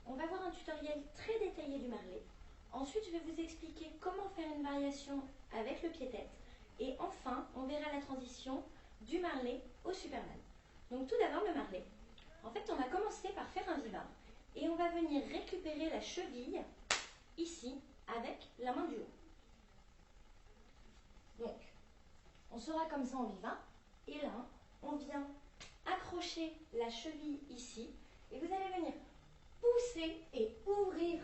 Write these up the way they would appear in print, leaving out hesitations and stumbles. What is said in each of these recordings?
on va voir un tutoriel très détaillé du marlé. Ensuite, je vais vous expliquer comment faire une variation avec le pied-tête. Et enfin, on verra la transition du marlé au Superman. Donc tout d'abord le marlé. En fait, on va commencer par faire un viva. Et on va venir récupérer la cheville ici avec la main du haut. Donc, on sera comme ça en viva. Et là, on vient accrocher la cheville ici. Et vous allez venir pousser et ouvrir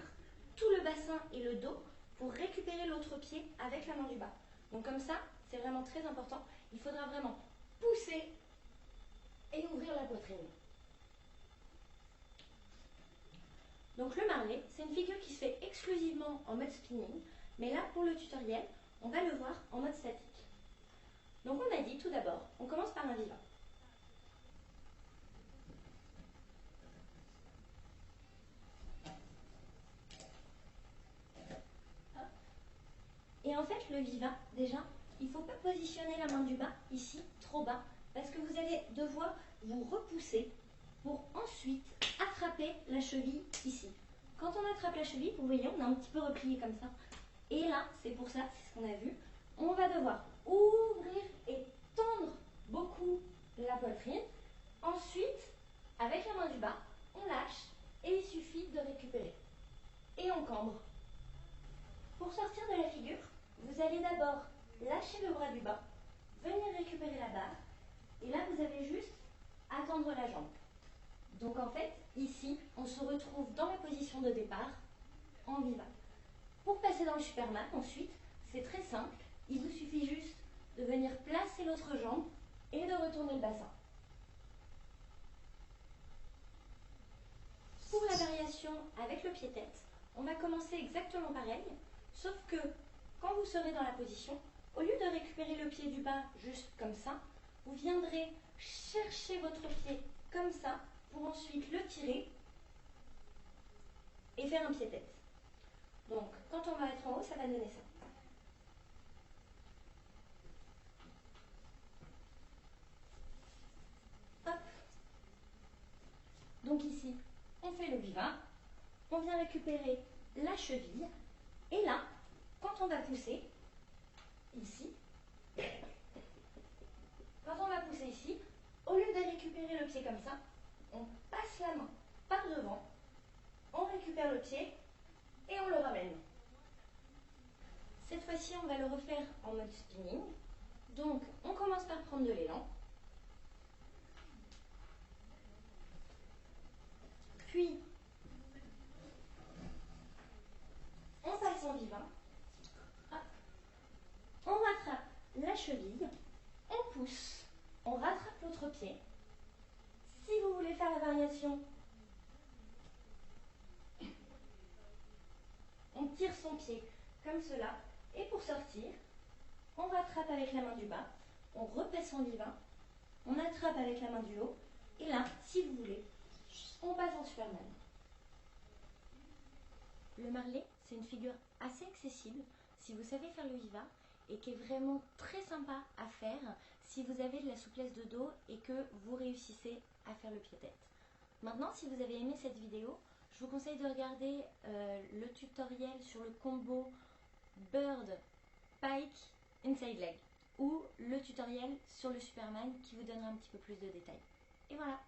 tout le bassin et le dos pour récupérer l'autre pied avec la main du bas. Donc comme ça, c'est vraiment très important. Il faudra vraiment pousser et ouvrir la poitrine. Donc le marlé, c'est une figure qui se fait exclusivement en mode spinning, mais là pour le tutoriel, on va le voir en mode statique. Donc on a dit tout d'abord, on commence par un viva. Et en fait, le viva, déjà, il ne faut pas positionner la main du bas, ici, trop bas, parce que vous allez devoir vous repousser pour ensuite attraper la cheville ici. Quand on attrape la cheville, vous voyez, on a un petit peu replié comme ça. Et là, c'est pour ça, c'est ce qu'on a vu, on va devoir ouvrir et tendre beaucoup la poitrine. Ensuite, avec la main du bas, on lâche et il suffit de récupérer. Et on cambre. Pour sortir de la figure, vous allez d'abord lâcher le bras du bas, venir récupérer la barre, et là vous avez juste à tendre la jambe. Donc en fait, ici, on se retrouve dans la position de départ, en viva. Pour passer dans le Superman, ensuite, c'est très simple, il vous suffit juste de venir placer l'autre jambe et de retourner le bassin. Pour la variation avec le pied-tête, on va commencer exactement pareil, sauf que quand vous serez dans la position, au lieu de récupérer le pied du bas juste comme ça, vous viendrez chercher votre pied comme ça pour ensuite le tirer et faire un pied-tête. Donc, quand on va être en haut, ça va donner ça. Hop. Donc ici, on fait le viva, on vient récupérer la cheville, et là, quand on va pousser, ici, quand on va pousser ici, au lieu de récupérer le pied comme ça, on passe la main par devant, on récupère le pied et on le ramène. Cette fois-ci, on va le refaire en mode spinning. Donc, on commence par prendre de l'élan. Puis, on passe en viva. Hop. On rattrape la cheville, on pousse, on rattrape l'autre pied. Si vous voulez faire la variation, on tire son pied comme cela. Et pour sortir, on rattrape avec la main du bas, on repasse en viva, on attrape avec la main du haut. Et là, si vous voulez, on passe en Superman. Le marlé, c'est une figure assez accessible si vous savez faire le viva et qui est vraiment très sympa à faire si vous avez de la souplesse de dos et que vous réussissez à faire le pied-tête. Maintenant, si vous avez aimé cette vidéo, je vous conseille de regarder le tutoriel sur le combo Bird, Pike, Inside Leg ou le tutoriel sur le Superman qui vous donnera un petit peu plus de détails. Et voilà!